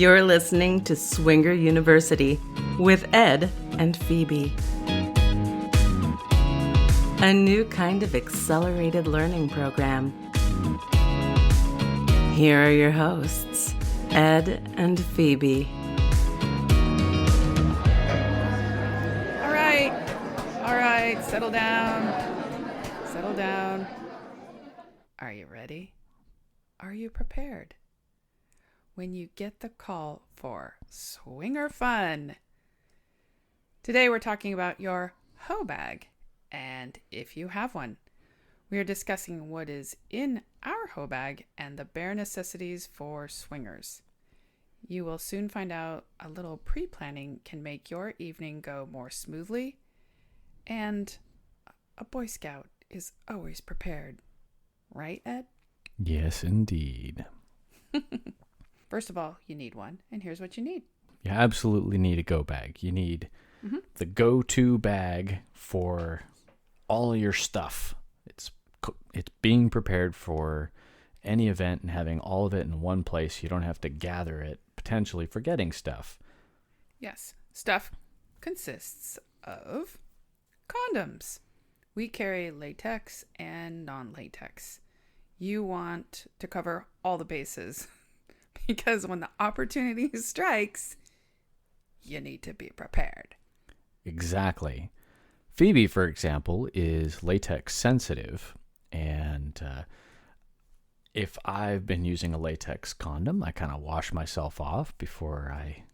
You're listening to Swinger University with Ed and Phoebe. A new kind of accelerated learning program. Here are your hosts, Ed and Phoebe. All right, settle down. Are you ready? Are you prepared? When you get the call for swinger fun. Today we're talking about your hoe bag, and if you have one. We are discussing what is in our hoe bag and the bare necessities for swingers. You will soon find out a little pre-planning can make your evening go more smoothly, and a Boy Scout is always prepared. Right, Ed? Yes, indeed. First of all, you need one, and here's what you need. You absolutely need a go bag. You need the go-to bag for all your stuff. It's being prepared for any event and having all of it in one place. You don't have to gather it, potentially forgetting stuff. Yes, stuff consists of condoms. We carry latex and non-latex. You want to cover all the bases. Because when the opportunity strikes, you need to be prepared. Exactly. Phoebe, for example, is latex sensitive. And if I've been using a latex condom, I kind of wash myself off before I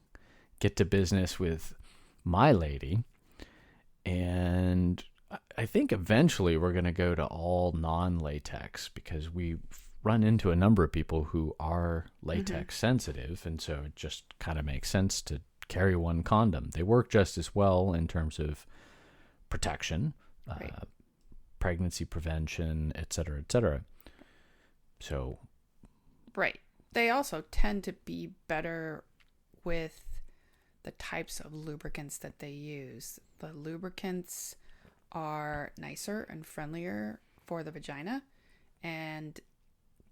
get to business with my lady. And I think eventually we're going to go to all non-latex because we run into a number of people who are latex sensitive, and so it just kind of makes sense to carry one condom. They work just as well in terms of protection, right. Pregnancy prevention, etc., etc. So, right. They also tend to be better with the types of lubricants that they use. The lubricants are nicer and friendlier for the vagina, and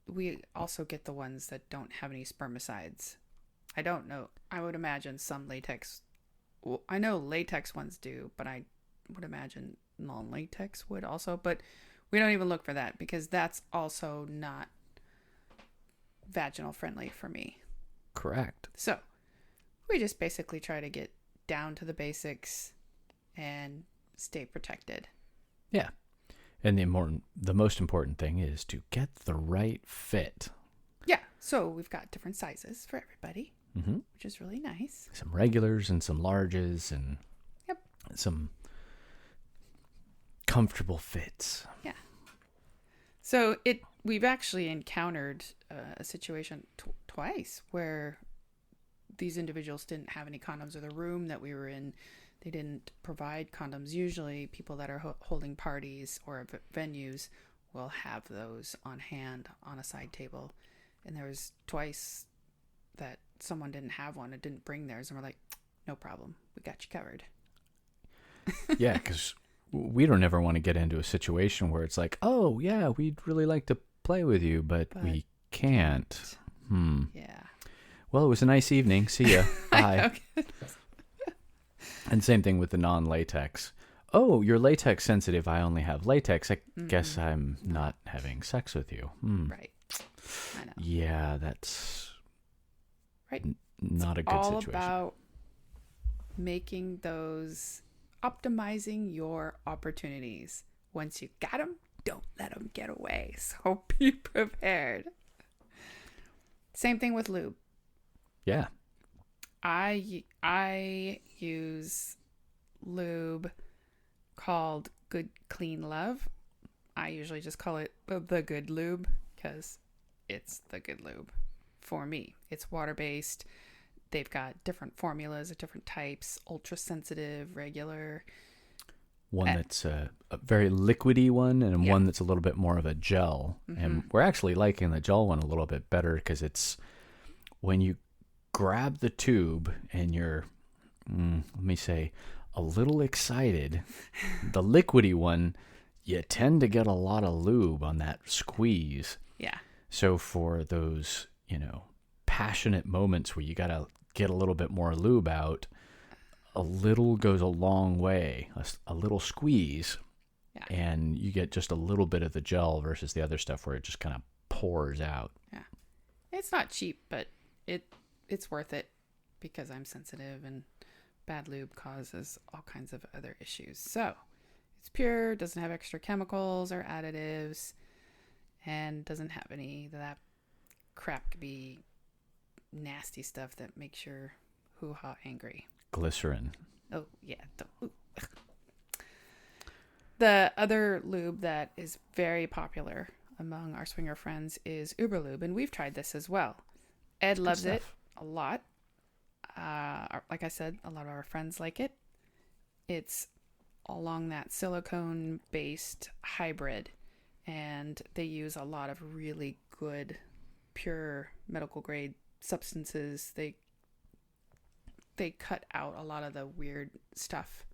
we also get the ones that don't have any spermicides. I don't know. I would imagine some latex. Well, I know latex ones do, but I would imagine non-latex would also. But we don't even look for that because that's also not vaginal friendly for me. correct. So we just basically try to get down to the basics and stay protected. Yeah. And the most important thing is to get the right fit. Yeah. So we've got different sizes for everybody, which is really nice. Some regulars and some larges and some comfortable fits. Yeah. So we've actually encountered a situation twice where these individuals didn't have any condoms, or the room that we were in, they didn't provide condoms. Usually people that are holding parties or venues will have those on hand on a side table. And there was twice that someone didn't have one and didn't bring theirs. And we're like, no problem. We got you covered. Yeah, because we don't ever want to get into a situation where it's like, oh, yeah, we'd really like to play with you, but we can't. Yeah. Well, it was a nice evening. See ya. Bye. And same thing with the non-latex. Oh, you're latex sensitive. I only have latex. I guess I'm not having sex with you. Right. I know. Yeah, that's right. Not a good all situation. About optimizing your opportunities. Once you got them, don't let them get away. So be prepared. Same thing with lube. Yeah. I use lube called Good Clean Love. I usually just call it the Good Lube because it's the good lube for me. It's water-based. They've got different formulas of different types, ultra sensitive, regular. One that's a very liquidy one, and one that's a little bit more of a gel. And we're actually liking the gel one a little bit better because it's when you grab the tube and you're, let me say, a little excited, the liquidy one, you tend to get a lot of lube on that squeeze. Yeah. So for those, passionate moments where you got to get a little bit more lube out, a little goes a long way. A little squeeze, and you get just a little bit of the gel versus the other stuff where it just kind of pours out. Yeah. It's not cheap, but it's worth it because I'm sensitive and bad lube causes all kinds of other issues. So it's pure, doesn't have extra chemicals or additives, and doesn't have any of that crappy, nasty stuff that makes your hoo-ha angry. Glycerin. Oh, yeah. The other lube that is very popular among our swinger friends is Uber Lube, and we've tried this as well. Ed loves it a lot. Like I said, a lot of our friends like it. It's along that silicone-based hybrid, and they use a lot of really good, pure medical-grade substances. They cut out a lot of the weird stuff,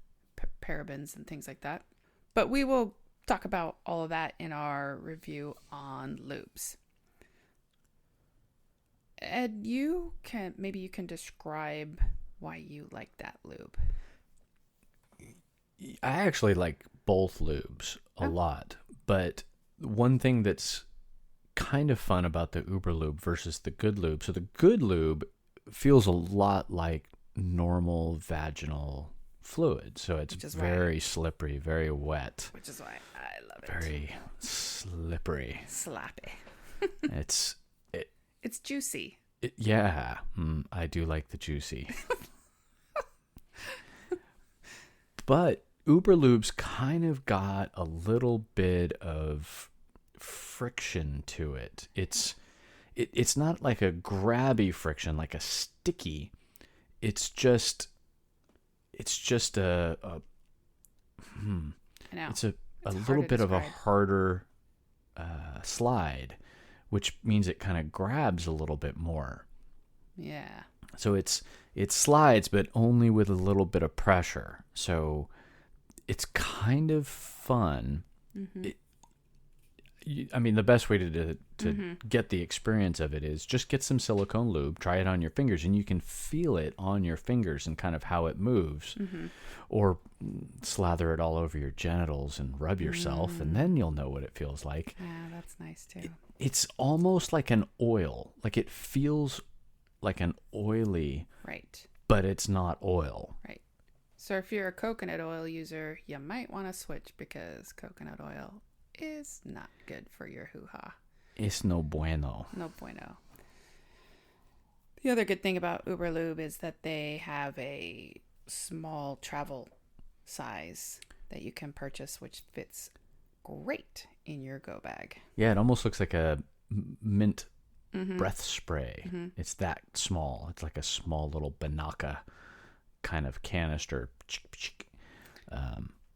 parabens and things like that. But we will talk about all of that in our review on lubes. Ed, maybe you can describe why you like that lube. I actually like both lubes a lot, but one thing that's kind of fun about the Uber Lube versus the Good Lube. So the Good Lube feels a lot like normal vaginal fluid. So it's very slippery, very wet. Which is why I love it. Very slippery. Slappy. It's juicy. I do like the juicy. But Uber Lube's kind of got a little bit of friction to it. It's not like a grabby friction, like a sticky. It's just a it's a little bit of a harder slide, which means it kind of grabs a little bit more. Yeah. So it slides, but only with a little bit of pressure. So it's kind of fun. Mm-hmm. The best way to get the experience of it is just get some silicone lube, try it on your fingers, and you can feel it on your fingers and kind of how it moves. Mm-hmm. Or slather it all over your genitals and rub yourself, and then you'll know what it feels like. Yeah, that's nice too. It's almost like an oil. Like it feels like an oily, right? But it's not oil. Right. So if you're a coconut oil user, you might want to switch because coconut oil is not good for your hoo-ha. It's no bueno. No bueno. The other good thing about Uber Lube is that they have a small travel size that you can purchase, which fits great in your go bag. Yeah, it almost looks like a mint breath spray. Mm-hmm. It's that small. It's like a small little Banaka kind of canister.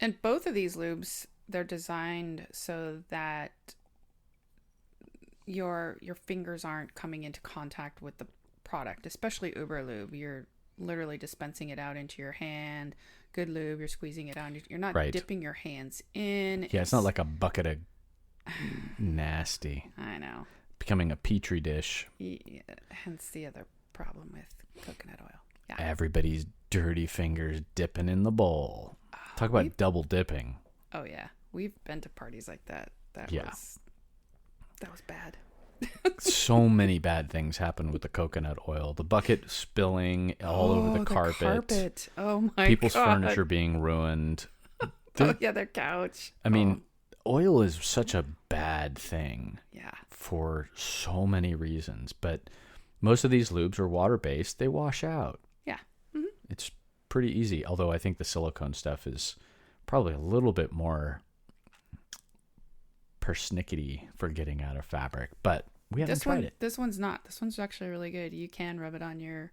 And both of these lubes, they're designed so that your fingers aren't coming into contact with the product, especially Uber Lube. You're literally dispensing it out into your hand. Good Lube, you're squeezing it out. You're not dipping your hands in. Yeah, it's not like a bucket of nasty. I know. Becoming a petri dish. Yeah, hence the other problem with coconut oil. Yeah. Everybody's dirty fingers dipping in the bowl. Talk about double dipping. Oh yeah, we've been to parties like that. That was bad. So many bad things happen with the coconut oil. The bucket spilling all over the carpet. Oh my god. People's furniture being ruined. Their couch. Oil is such a bad thing. Yeah. For so many reasons, but most of these lubes are water-based. They wash out. Yeah. Mm-hmm. It's pretty easy, although I think the silicone stuff is probably a little bit more persnickety for getting out of fabric, but we haven't tried it. This one's not. This one's actually really good. You can rub it on your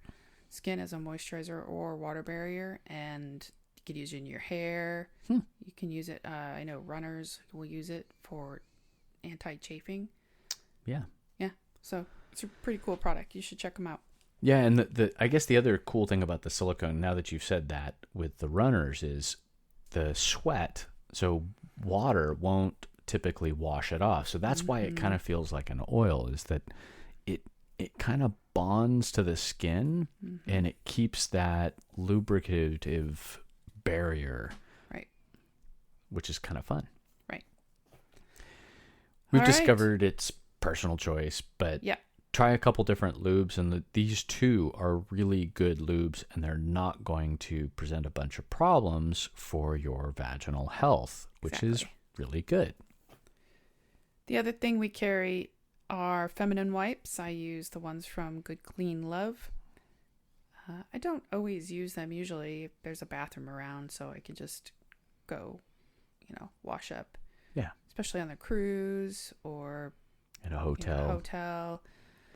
skin as a moisturizer or water barrier, and you can use it in your hair. You can use it. I know runners will use it for anti-chafing. Yeah. So it's a pretty cool product. You should check them out. Yeah, and I guess the other cool thing about the silicone, now that you've said that, with the runners is the sweat. So water won't typically wash it off. So that's why it kind of feels like an oil, is that it kind of bonds to the skin, Mm-hmm. and it keeps that lubricative barrier, Right. which is kind of fun. Right. We've All right. discovered it's personal choice, but Yeah. try a couple different lubes, and these two are really good lubes, and they're not going to present a bunch of problems for your vaginal health, which is Exactly. really good. The other thing we carry are feminine wipes. I use the ones from Good Clean Love. I don't always use them usually if there's a bathroom around, so I can just go, wash up. Yeah. Especially on the cruise or In a in a hotel, hotel.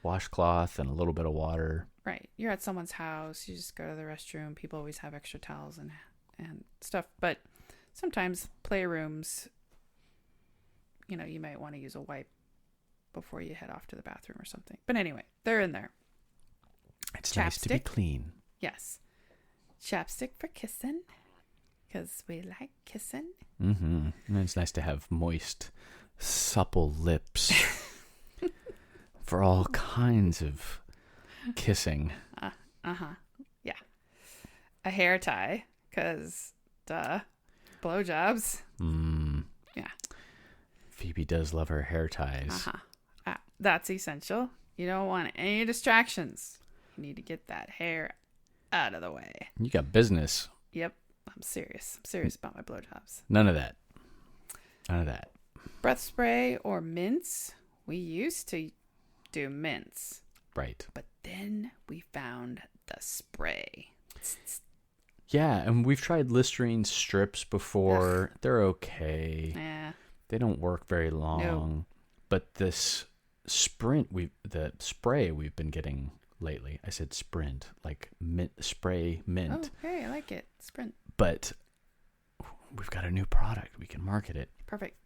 washcloth and a little bit of water. Right. You're at someone's house. You just go to the restroom. People always have extra towels and stuff. But sometimes playrooms, you might want to use a wipe before you head off to the bathroom or something. But anyway, they're in there. It's nice to be Chapstick. clean. Yes. Chapstick for kissing, because we like kissing. Mm-hmm. And it's nice to have moist, supple lips for all kinds of kissing. Yeah. A hair tie, because, blowjobs. Yeah. Phoebe does love her hair ties. That's essential. You don't want any distractions. You need to get that hair out of the way. You got business. Yep. I'm serious. I'm serious about my blowjobs. None of that. None of that. Breath spray or mints. We used to do mints, Right. but then we found the spray. Yeah, and we've tried Listerine strips before. They're okay. Yeah. They don't work very long. But this the spray we've been getting lately. I said sprint, like mint spray mint. Oh, hey, I like it. Sprint. But we've got a new product. We can market it. Perfect.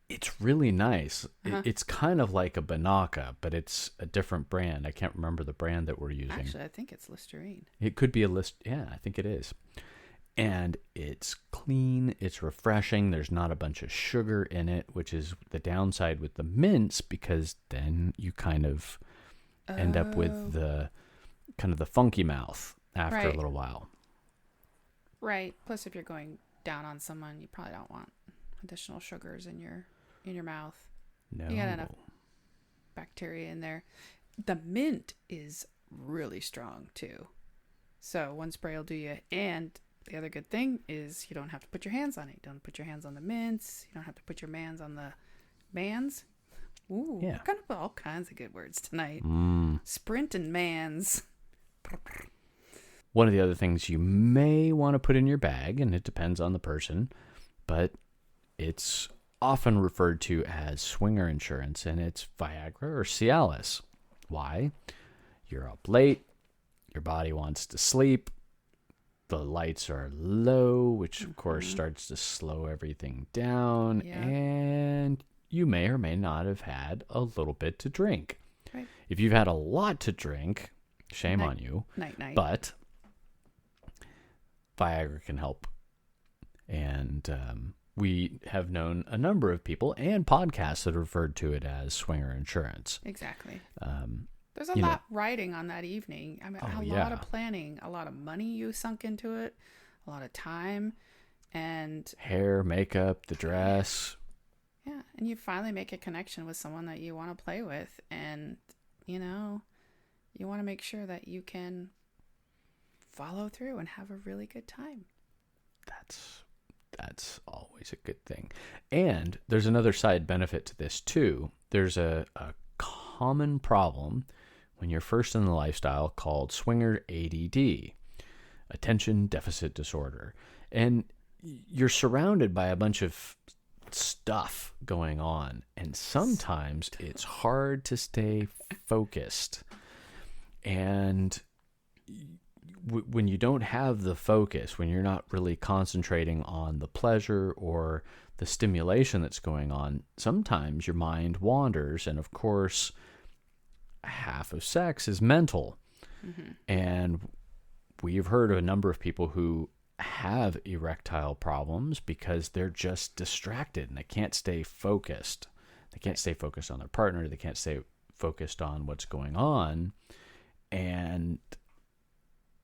It's really nice. Uh-huh. It's kind of like a Banaka, but it's a different brand. I can't remember the brand that we're using. Actually, I think it's Listerine. It could be a list. Yeah, I think it is. And it's clean. It's refreshing. There's not a bunch of sugar in it, which is the downside with the mints, because then you kind of end up with the funky mouth after a Right. little while. Right. Plus, if you're going down on someone, you probably don't want additional sugars in your mouth. No. You got enough bacteria in there. The mint is really strong too. So one spray will do you. And the other good thing is you don't have to put your hands on it. You don't put your hands on the mints. You don't have to put your hands on the mans. Ooh, Yeah. we're gonna put all kinds of good words tonight. Mm. Sprint and mans. One of the other things you may want to put in your bag, and it depends on the person, but it's often referred to as swinger insurance, and it's Viagra or Cialis. Why? You're up late, your body wants to sleep, the lights are low, which of course starts to slow everything down, Yeah. and you may or may not have had a little bit to drink. Right. If you've had a lot to drink, shame Night. on you. Night. But Viagra can help. And we have known a number of people and podcasts that referred to it as swinger insurance. Exactly. Um, There's a you know- lot riding on that evening. I mean, Oh, a yeah. lot of planning, a lot of money you sunk into it, a lot of time, and hair, makeup, the dress. yeah, and you finally make a connection with someone that you want to play with, and you want to make sure that you can follow through and have a really good time. That's always a good thing. And there's another side benefit to this too. There's a common problem when you're first in the lifestyle called swinger ADD, attention deficit disorder. And you're surrounded by a bunch of stuff going on, and sometimes it's hard to stay focused. And when you don't have the focus, when you're not really concentrating on the pleasure or the stimulation that's going on, sometimes your mind wanders. And of course, half of sex is mental. And we've heard of a number of people who have erectile problems because they're just distracted and they can't stay focused. They can't stay focused on their partner. They can't stay focused on what's going on. And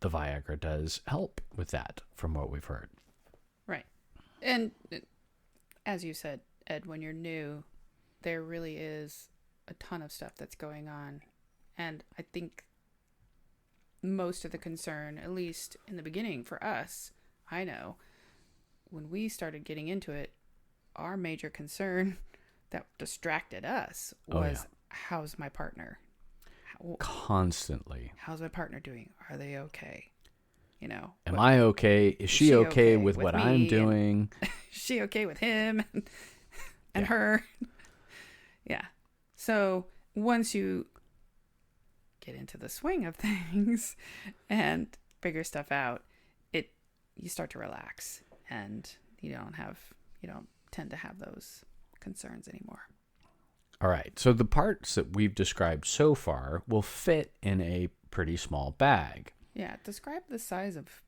the Viagra does help with that, from what we've heard. Right. And as you said, Ed, when you're new, there really is a ton of stuff that's going on. And I think most of the concern, at least in the beginning for us, I know, when we started getting into it, our major concern that distracted us was, how's my partner? Constantly. How's my partner doing? Are they okay? You know, am I okay? Is she okay with what I'm doing? Is she okay with him and her? Yeah. So once you get into the swing of things and figure stuff out, you start to relax, and you don't tend to have those concerns anymore. All right. So the parts that we've described so far will fit in a pretty small bag. Yeah. Describe the size of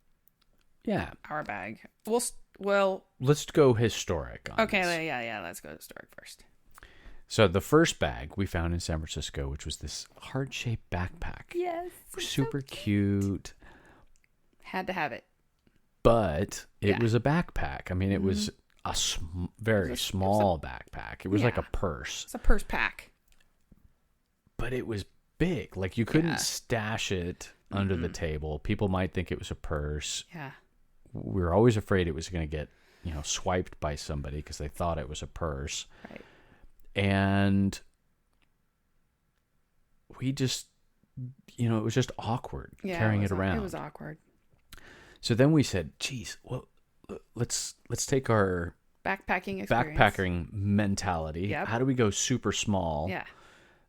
our bag. Well, let's go historic on okay. this. Yeah. Let's go historic first. So the first bag we found in San Francisco, which was this heart-shaped backpack. Yes. Super cute. Had to have it. But it was a backpack. I mean, it was a very small backpack. It was like a purse. It's a purse pack. But it was big. Like, you couldn't stash it under the table. People might think it was a purse. Yeah. We were always afraid it was going to get, swiped by somebody because they thought it was a purse. Right. And we just, it was just awkward carrying it around. It was awkward. So then we said, geez, well, let's take our backpacking experience. Backpacking mentality. Yep. How do we go super small? Yeah.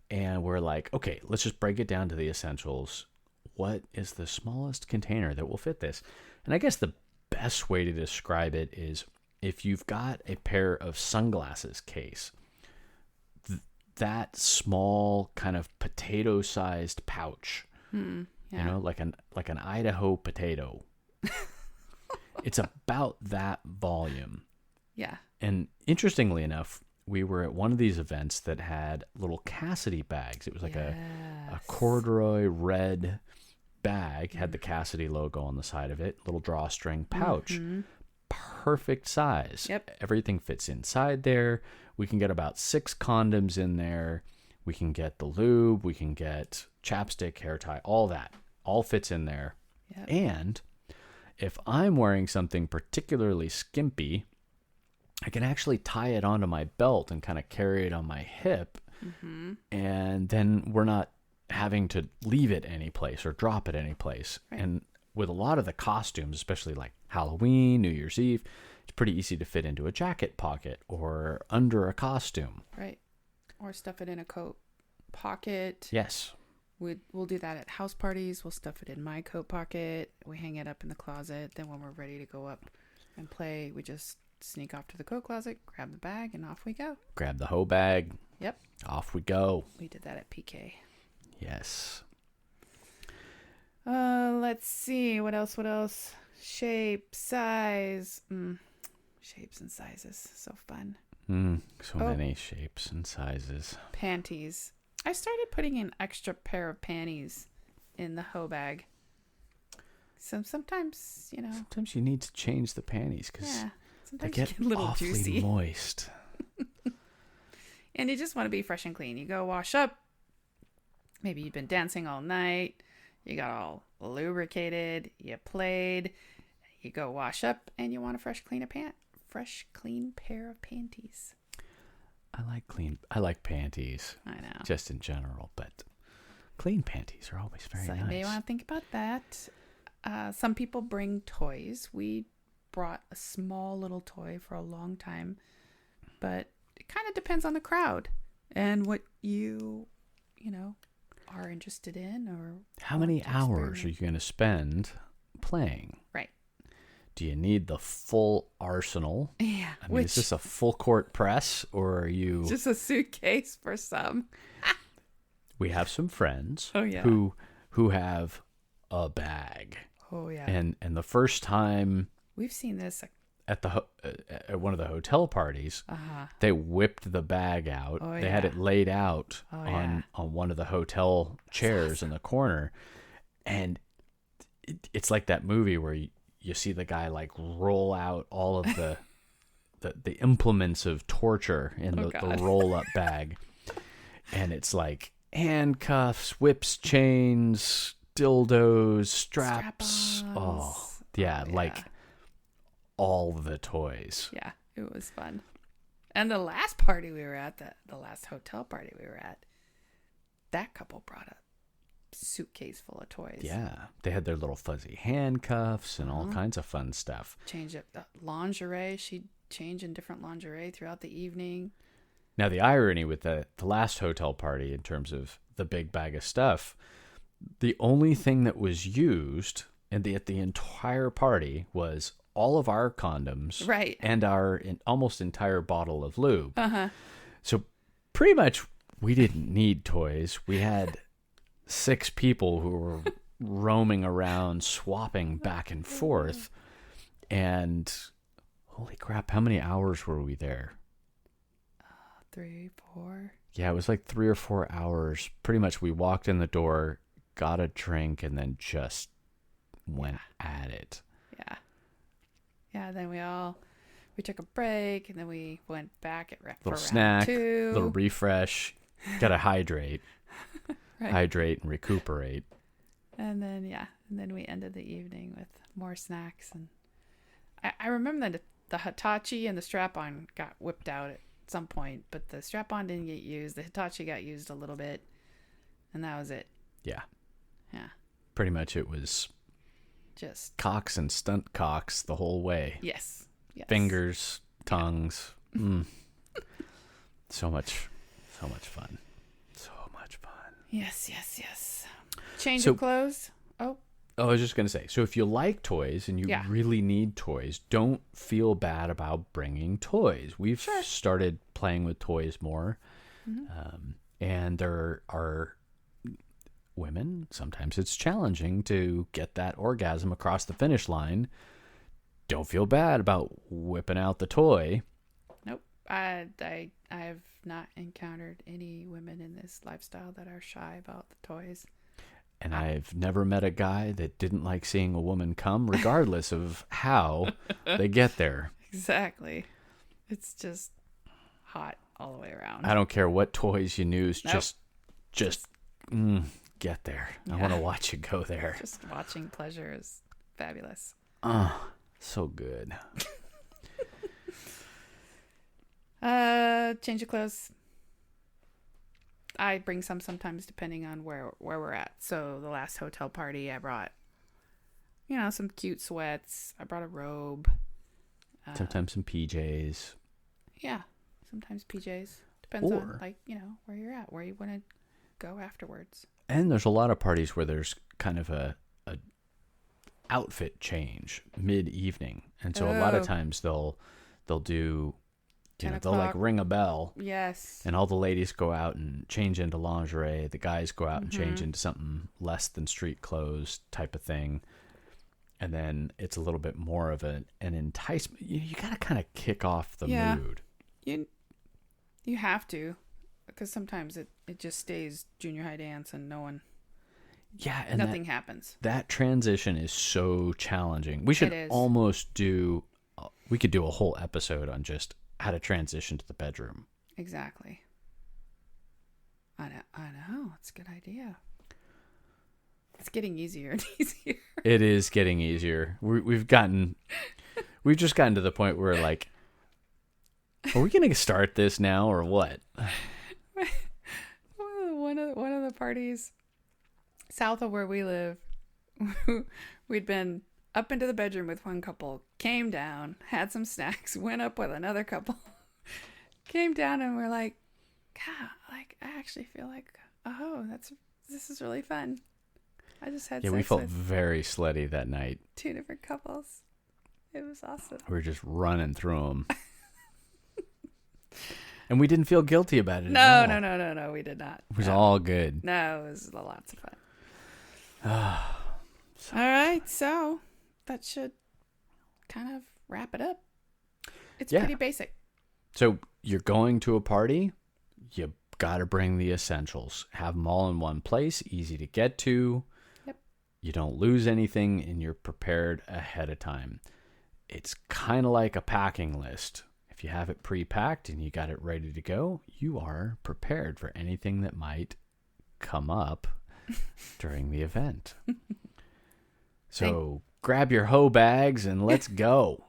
And we're like, okay, let's just break it down to the essentials. What is the smallest container that will fit this? And I guess the best way to describe it is, if you've got a pair of sunglasses case, that small kind of potato-sized pouch, like an Idaho potato. It's about that volume. Yeah. And interestingly enough, we were at one of these events that had little Cassidy bags. It was like a corduroy red bag, had the Cassidy logo on the side of it, little drawstring pouch. Perfect size. Yep. Everything fits inside there. We can get about 6 condoms in there. We can get the lube. We can get chapstick, hair tie, all that. All fits in there. Yep. And if I'm wearing something particularly skimpy, I can actually tie it onto my belt and kind of carry it on my hip. And then we're not having to leave it any place or drop it any place. Right. And with a lot of the costumes, especially like Halloween, New Year's Eve, it's pretty easy to fit into a jacket pocket or under a costume. Right. Or stuff it in a coat pocket. Yes. We'll do that at house parties. We'll stuff it in my coat pocket. We hang it up in the closet. Then when we're ready to go up and play, we just sneak off to the coat closet, grab the bag, and off we go. Grab the hoe bag. Yep. Off we go. We did that at PK. Yes. Let's see. What else? Shape, size. Shapes and sizes. So fun. So many shapes and sizes. Panties. I started putting an extra pair of panties in the hoe bag. So sometimes, Sometimes you need to change the panties because they get a little awfully juicy. moist. And you just want to be fresh and clean. You go wash up. Maybe you've been dancing all night. You got all lubricated. You played. You go wash up, and you want a fresh, clean pair of panties. I like panties. I know. Just in general, but clean panties are always very So nice. you may want to think about that. Some people bring toys. We brought a small little toy for a long time, but it kind of depends on the crowd and what you are interested in, or how many hours are you going to spend playing? Right. Do you need the full arsenal? Yeah. I mean, is this a full court press, or are you just a suitcase for some? We have some friends who have a bag. Oh yeah. And the first time we've seen this at at one of the hotel parties, they whipped the bag out. Oh, they had yeah. it laid out Oh, on one of the hotel chairs in the corner, and it's like that movie where you see the guy like roll out all of the implements of torture in the roll up bag, and it's like handcuffs, whips, chains, dildos, straps. Oh yeah, like all the toys. Yeah, it was fun. And the last party we were at, the last hotel party we were at, that couple brought a suitcase full of toys. Yeah, they had their little fuzzy handcuffs and all kinds of fun stuff. Change up the lingerie. She'd change in different lingerie throughout the evening. Now, the irony with the last hotel party in terms of the big bag of stuff, the only thing that was used at the entire party was all of our condoms, right, and our almost entire bottle of lube. So pretty much we didn't need toys. We had 6 people who were roaming around, swapping back and forth. And holy crap, how many hours were we there? 3, 4. Yeah, it was like 3 or 4 hours. Pretty much we walked in the door, got a drink, and then just went at it. Yeah, then we took a break, and then we went back for little round snack, 2. little refresh. Gotta hydrate. Right. Hydrate and recuperate. And then we ended the evening with more snacks. And I remember that the Hitachi and the strap-on got whipped out at some point, but the strap-on didn't get used. The Hitachi got used a little bit, and that was it. Yeah. Yeah. Pretty much it was just cocks and stunt cocks the whole way. Yes. Fingers, tongues. So much fun. So much fun. Yes. Change of clothes. Oh, I was just going to say, so if you like toys and you really need toys, don't feel bad about bringing toys. We've started playing with toys more. And there are women, sometimes it's challenging to get that orgasm across the finish line. Don't feel bad about whipping out the toy. Nope. I have not encountered any women in this lifestyle that are shy about the toys. And I've never met a guy that didn't like seeing a woman come, regardless of how they get there. Exactly. It's just hot all the way around. I don't care what toys you use. Nope. Just get there. Yeah. I want to watch you go there. Just watching pleasure is fabulous. So good. Change of clothes. I bring some sometimes depending on where we're at. So the last hotel party I brought, some cute sweats. I brought a robe. Sometimes some PJs. Yeah, sometimes PJs. Depends on where you're at, where you want to go afterwards. And there's a lot of parties where there's kind of a outfit change mid-evening, and so a lot of times they'll do they'll like ring a bell. Yes. And all the ladies go out and change into lingerie. The guys go out and change into something less than street clothes type of thing. And then it's a little bit more of an enticement. You got to kind of kick off the mood. You have to, because sometimes it just stays junior high dance and and nothing happens. That transition is so challenging. We should almost do a whole episode on just how to transition to the bedroom. Exactly. I know. It's a good idea. It's getting easier and easier. It is getting easier. We've just gotten to the point where like, are we going to start this now or what? One of the parties south of where we live, we'd been up into the bedroom with one couple, came down, had some snacks, went up with another couple, came down, and we're like, God, like I actually feel like, this is really fun. I just had sex we felt with very slutty that night. 2 different couples. It was awesome. We were just running through them. And we didn't feel guilty about it at all. No, we did not. It was all good. No, it was lots of fun. All right, so that should kind of wrap it up. It's Yeah. pretty basic. So you're going to a party, you got to bring the essentials. Have them all in one place, easy to get to. Yep. You don't lose anything, and you're prepared ahead of time. It's kind of like a packing list. If you have it pre-packed and you got it ready to go, you are prepared for anything that might come up during the event. So grab your hoe bags and let's go.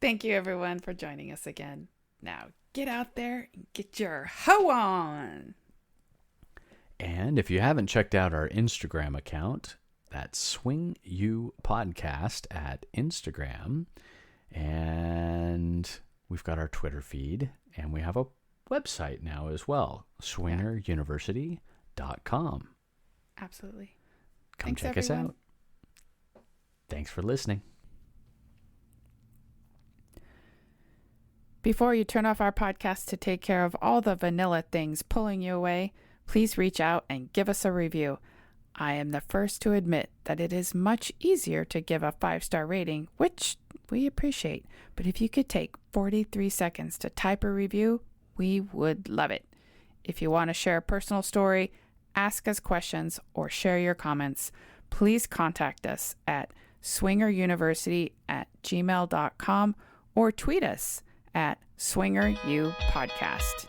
Thank you, everyone, for joining us again. Now, get out there and get your hoe on. And if you haven't checked out our Instagram account, that's Swing You Podcast at Instagram. And we've got our Twitter feed, and we have a website now as well, swingeruniversity.com. Absolutely. Come Thanks, check everyone. us out. Thanks for listening. Before you turn off our podcast to take care of all the vanilla things pulling you away, please reach out and give us a review. I am the first to admit that it is much easier to give a 5-star rating, which we appreciate. But if you could take 43 seconds to type a review, we would love it. If you want to share a personal story, ask us questions, or share your comments, please contact us at swingeruniversity@gmail.com or tweet us at swingerupodcast.